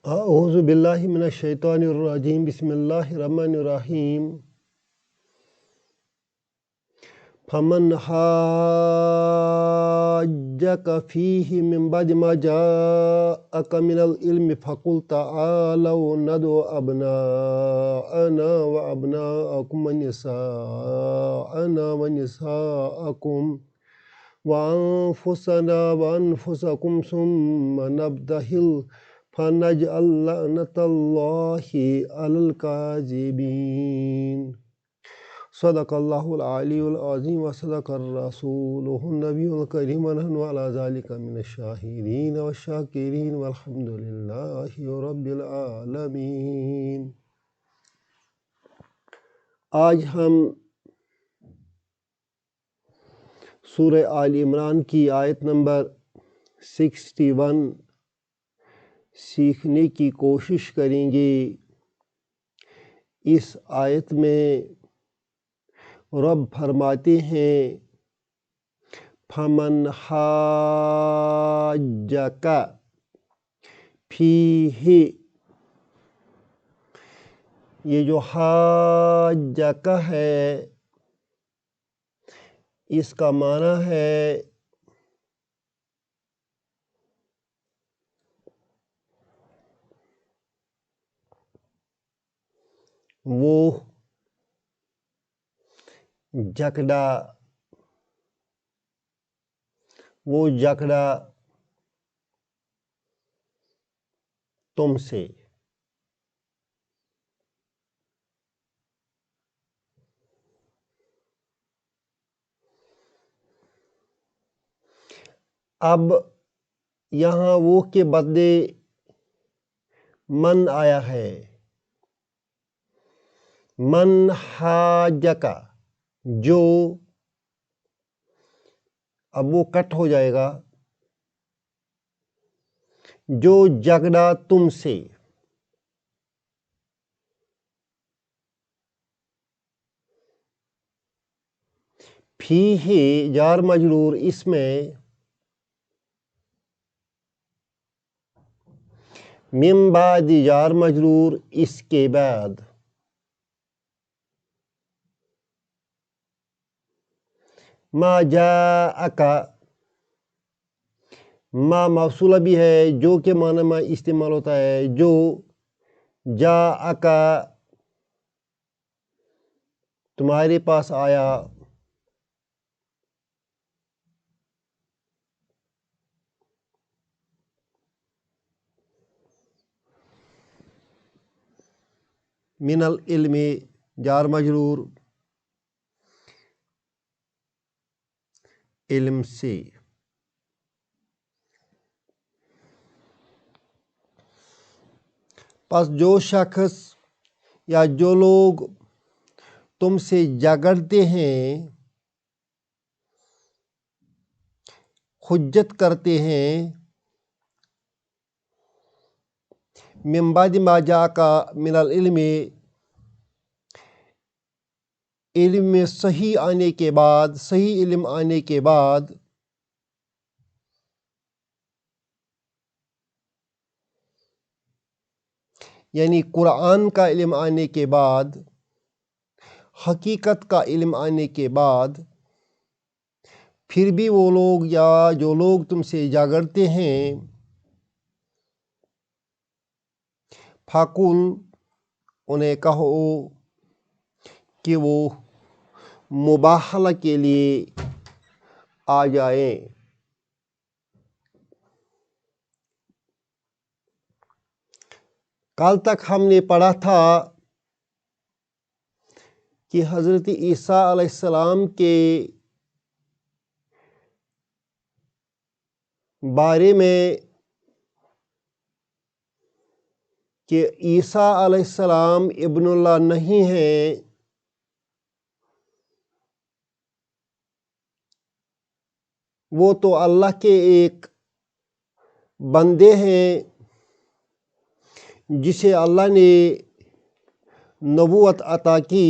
اعوذ باللہ من الشیطان الرجیم بسم اللہ الرحمن الرحیم فمن حاجک فیہ من بعد ما جاءک من العلم فقل تعالوا ندعو ابناءنا وابناءکم ونساءنا ونساءکم وانفسنا وانفسکم ثم نبتہل فنجعل لعنة اللہ علی الکاذبین۔ صدق اللہ العلی العظیم وصدق الرسول النبی الکریم ونحن علی ذلک من الشاہدین والشاکرین والحمد للہ رب العالمین۔ آج ہم سورہ آل عمران کی آیت نمبر 61 سیکھنے کی کوشش کریں گے۔ اس آیت میں رب فرماتے ہیں فمن حاجک فیہ، یہ جو حاجک ہے اس کا معنی ہے وہ جھگڑا تم سے۔ اب یہاں وہ کے بدلے من آیا ہے، من حاجکا، جو اب وہ کٹ ہو جائے گا، جو جھگڑا تم سے۔ فیہ جار مجرور، اس میں من بعد جار مجرور، اس کے بعد ما جاءک، ما موصولہ بھی ہے، جو کے معنی میں استعمال ہوتا ہے، جو جاءک تمہارے پاس آیا، من العلم جار مجرور، علم سے۔ پس جو شخص یا جو لوگ تم سے جھگڑتے ہیں، حجت کرتے ہیں، من بعد ما جاءک من العلم، علم میں صحیح آنے کے بعد، صحیح علم آنے کے بعد، یعنی قرآن کا علم آنے کے بعد، حقیقت کا علم آنے کے بعد، پھر بھی وہ لوگ یا جو لوگ تم سے جھگڑتے ہیں، فَقُلْ، انہیں کہو کہ وہ مباحلہ کے لیے آ جائیں۔ کل تک ہم نے پڑھا تھا کہ حضرت عیسیٰ علیہ السلام کے بارے میں کہ عیسیٰ علیہ السلام ابن اللہ نہیں ہیں، وہ تو اللہ کے ایک بندے ہیں جسے اللہ نے نبوت عطا کی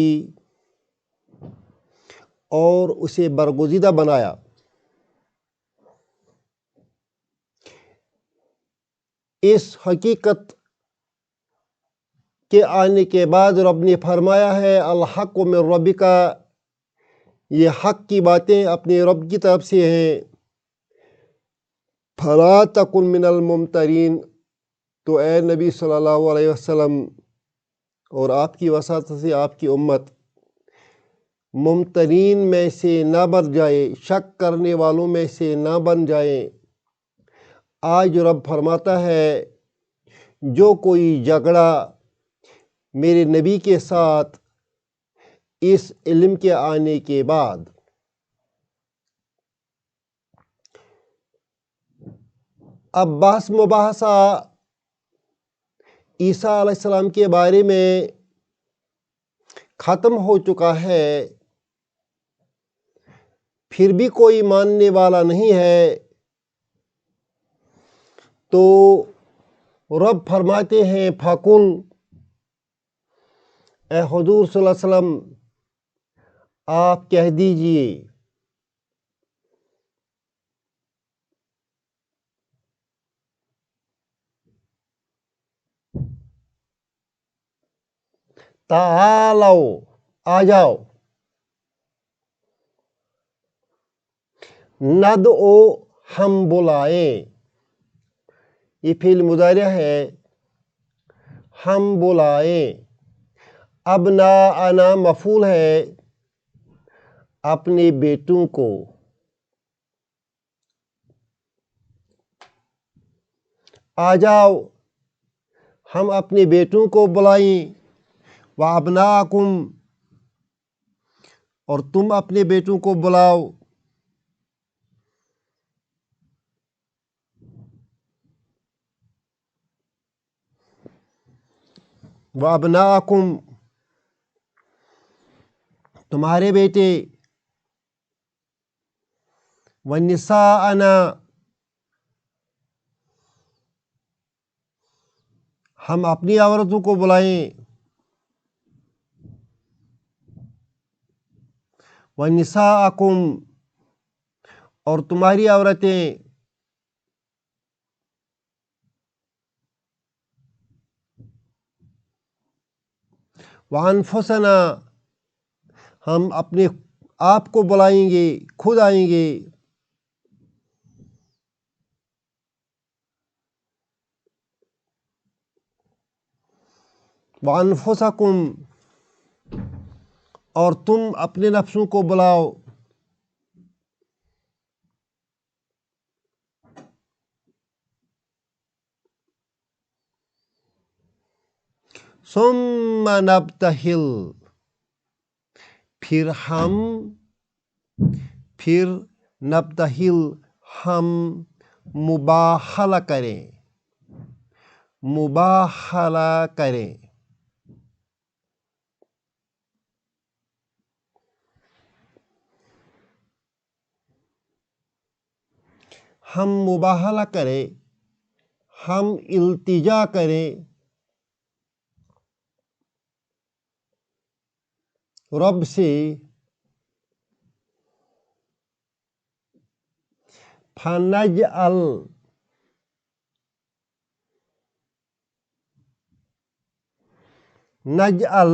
اور اسے برگزیدہ بنایا۔ اس حقیقت کے آنے کے بعد رب نے فرمایا ہے الحق من ربک، یہ حق کی باتیں اپنے رب کی طرف سے ہیں، فلا تکن من الممترین، تو اے نبی صلی اللہ علیہ وسلم اور آپ کی وساطت سے آپ کی امت ممترین میں سے نہ بن جائے، شک کرنے والوں میں سے نہ بن جائیں۔ آج رب فرماتا ہے جو کوئی جھگڑا میرے نبی کے ساتھ اس علم کے آنے کے بعد، اب بحث مباحثہ عیسیٰ علیہ السلام کے بارے میں ختم ہو چکا ہے، پھر بھی کوئی ماننے والا نہیں ہے، تو رب فرماتے ہیں فَقُلْ، اے حضور صلی اللہ علیہ وسلم آپ کہہ دیجئے، تعالو، آ جاؤ، ندعو، ہم بلائیں، یہ فعل مضارع ہے، ہم بلائیں، ابناءنا مفعول ہے، اپنے بیٹوں کو، آ جاؤ ہم اپنے بیٹوں کو بلائیں، وَأَبْنَاءَكُمْ، اور تم اپنے بیٹوں کو بلاؤ، وَأَبْنَاءَكُمْ، تمہارے بیٹے، وَنِسَاءَنَا، ہم اپنی عورتوں کو بلائیں، وَنِسَاءَكُمْ، اور تمہاری عورتیں، وَأَنفُسَنَا، ہم اپنے آپ کو بلائیں گے، خود آئیں گے، وَأَنفُسَكُمْ، اور تم اپنے نفسوں کو بلاؤ، ثُمَّ نَبْتَهِلْ، پھر نبتہل، ہم مباہلہ کریں، ہم مباہلہ کریں، ہم التجا کریں رب سے، فَنَجْعَلْ، نجعل،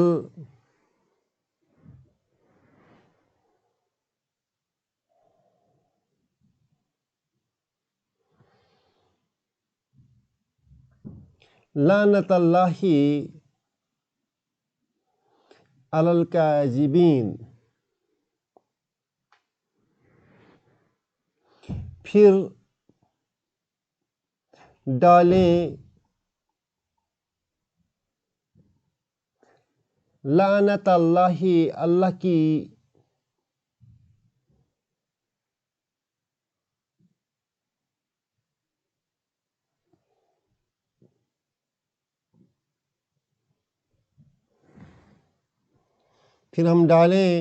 لعنت اللہ علی الکاذبین، پھر ڈالیں لعنت اللہ، اللہ کی پھر ہم ڈالیں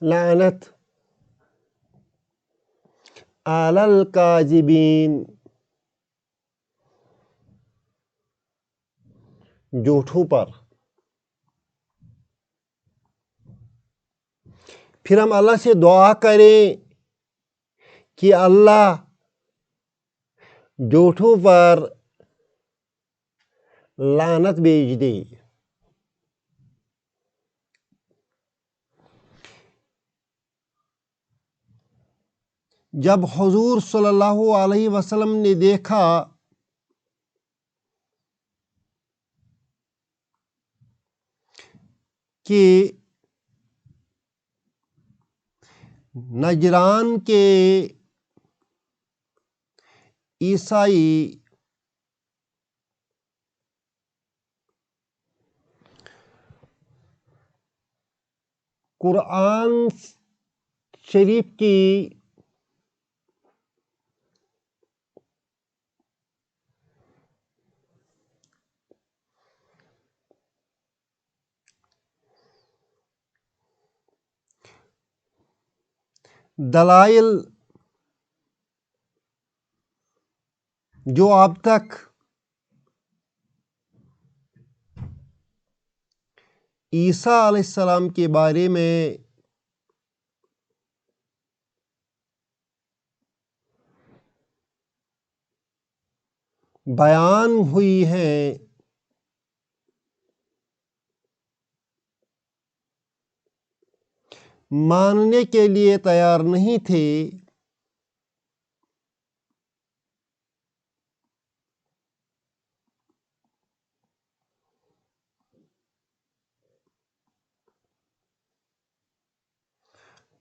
لعنت علی الکاذبین، جھوٹوں پر، پھر ہم اللہ سے دعا کریں کہ اللہ جھوٹوں پر لعنت بھیج دے۔ جب حضور صلی اللہ علیہ وسلم نے دیکھا کہ نجران کے عیسائی قرآن شریف کی دلائل جو اب تک عیسیٰ علیہ السلام کے بارے میں بیان ہوئی ہیں، ماننے کے لیے تیار نہیں تھے،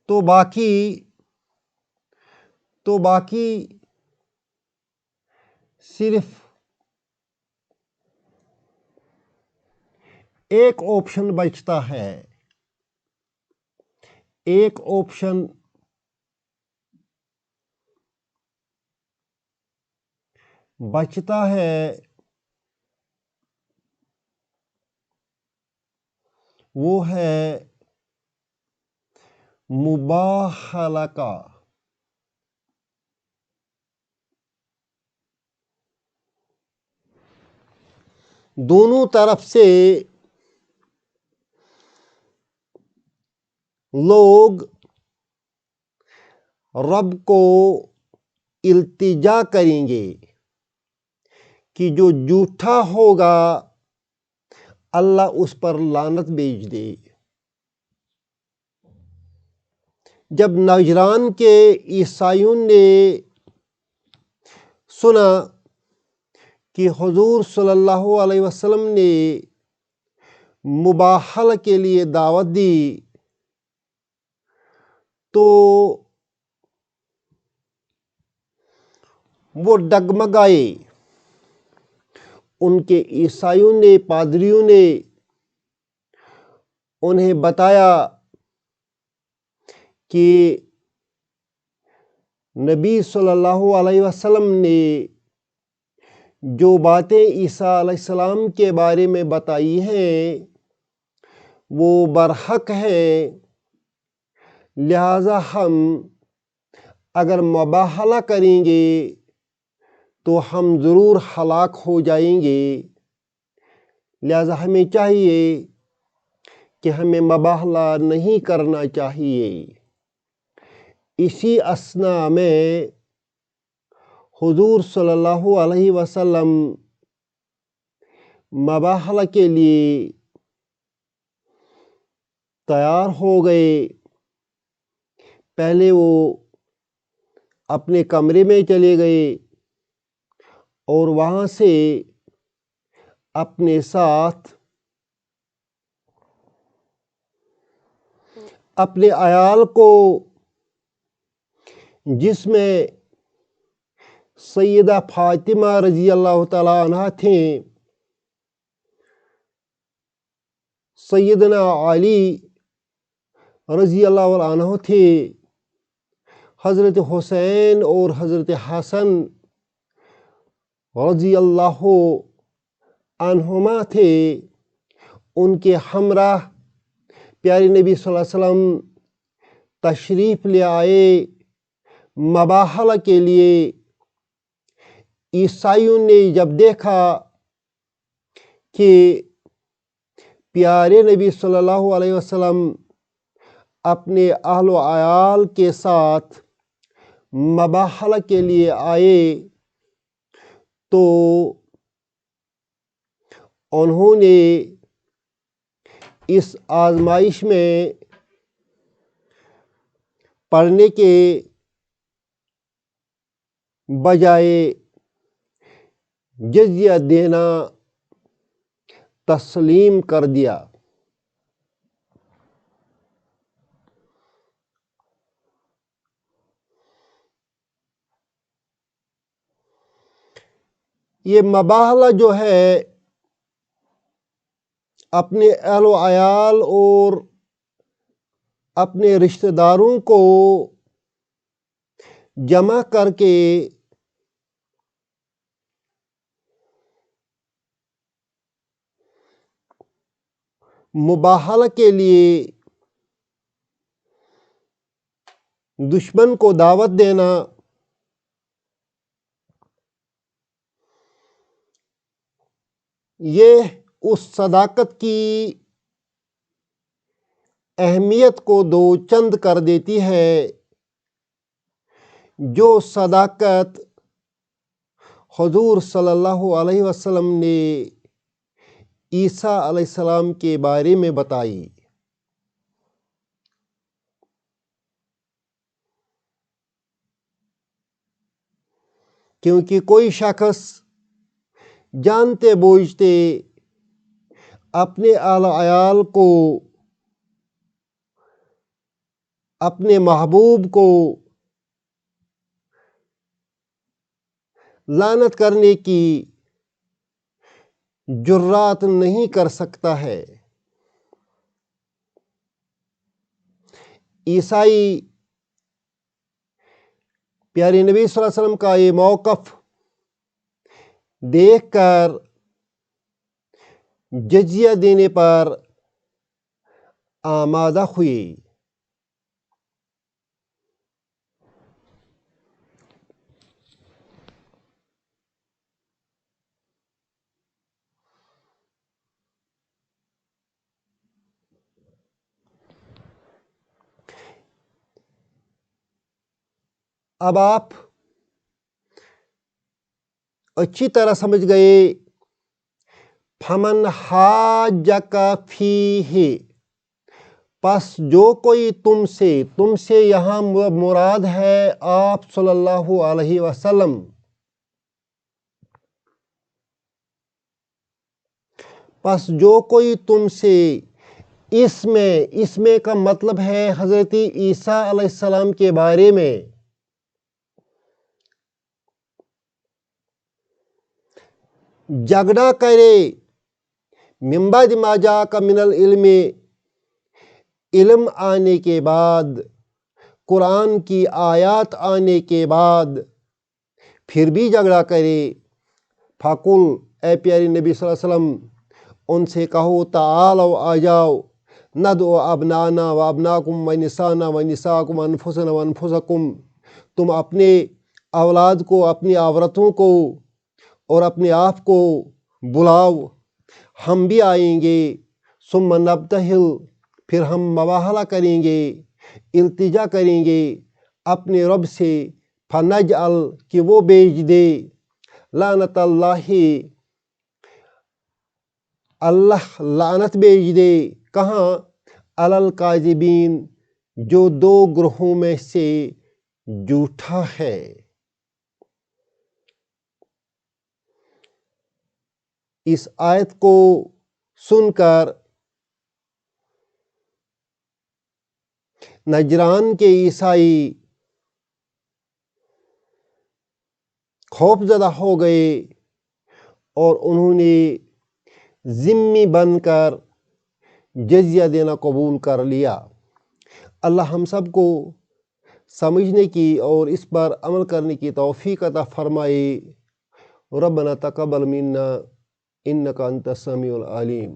تو باقی صرف ایک آپشن بچتا ہے، ایک آپشن بچتا ہے، وہ ہے مباہلہ کا۔ دونوں طرف سے لوگ رب کو التجا کریں گے کہ جو جھوٹا ہوگا اللہ اس پر لعنت بھیج دے۔ جب نجران کے عیسائیوں نے سنا کہ حضور صلی اللہ علیہ وسلم نے مباہلہ کے لیے دعوت دی تو وہ ڈگمگائے۔ ان کے عیسائیوں نے، پادریوں نے انہیں بتایا کہ نبی صلی اللہ علیہ وسلم نے جو باتیں عیسیٰ علیہ السلام کے بارے میں بتائی ہیں وہ برحق ہیں، لہذا ہم اگر مباہلہ کریں گے تو ہم ضرور ہلاک ہو جائیں گے، لہذا ہمیں چاہیے کہ ہمیں مباہلہ نہیں کرنا چاہیے۔ اسی اثناء میں حضور صلی اللہ علیہ وسلم مباہلہ کے لیے تیار ہو گئے۔ پہلے وہ اپنے کمرے میں چلے گئے اور وہاں سے اپنے ساتھ اپنے عیال کو، جس میں سیدہ فاطمہ رضی اللہ تعالیٰ عنہ تھیں، سیدنا علی رضی اللہ عنہ تھے، حضرت حسین اور حضرت حسن رضی اللہ عنہما تھے، ان کے ہمراہ پیارے نبی صلی اللہ علیہ وسلم تشریف لے آئے مباہلہ کے لیے۔ عیسائیوں نے جب دیکھا کہ پیارے نبی صلی اللہ علیہ وسلم اپنے اہل و عیال کے ساتھ مباحلہ کے لیے آئے تو انہوں نے اس آزمائش میں پڑھنے کے بجائے جزیہ دینا تسلیم کر دیا۔ یہ مباحلہ جو ہے اپنے اہل و عیال اور اپنے رشتہ داروں کو جمع کر کے مباحلہ کے لیے دشمن کو دعوت دینا یہ اس صداقت کی اہمیت کو دو چند کر دیتی ہے جو صداقت حضور صلی اللہ علیہ وسلم نے عیسیٰ علیہ السلام کے بارے میں بتائی۔ کیونکہ کوئی شخص جانتے بوجھتے اپنے اہل و عیال کو، اپنے محبوب کو لعنت کرنے کی جرات نہیں کر سکتا ہے۔ عیسائی پیارے نبی صلی اللہ علیہ وسلم کا یہ موقف دیکھ کر جزیہ دینے پر آمادہ ہوئے۔ اب آپ اچھی طرح سمجھ گئے فمن حاجک فیہ، پس جو کوئی تم سے یہاں مراد ہے آپ صلی اللہ علیہ وسلم، پس جو کوئی تم سے اس میں کا مطلب ہے حضرت عیسیٰ علیہ السلام کے بارے میں جھگڑا کرے، من بعد ما جاءک من العلم، علم آنے کے بعد، قرآن کی آیات آنے کے بعد پھر بھی جھگڑا کرے، فقل، اے پیارے نبی صلی اللہ علیہ وسلم ان سے کہو تعالوا آ جاؤ، ندعو ابنانا و ابناکم و نسانا و نساکم انفسنا و انفسکم، تم اپنے اولاد کو، اپنی عورتوں کو اور اپنے آپ کو بلاؤ، ہم بھی آئیں گے، ثم نبتہل، پھر ہم مباحلہ کریں گے، التجا کریں گے اپنے رب سے، فنجعل، کہ وہ بھیج دے، لعنت اللہ، اللہ لعنت بھیج دے، کہاں؟ علی الکاذبین، جو دو گروہوں میں سے جھوٹا ہے۔ اس آیت کو سن کر نجران کے عیسائی خوف زدہ ہو گئے اور انہوں نے ذمی بن کر جزیہ دینا قبول کر لیا۔ اللہ ہم سب کو سمجھنے کی اور اس پر عمل کرنے کی توفیق عطا فرمائے۔ ربنا تقبل منا انک انت السمیع العلیم۔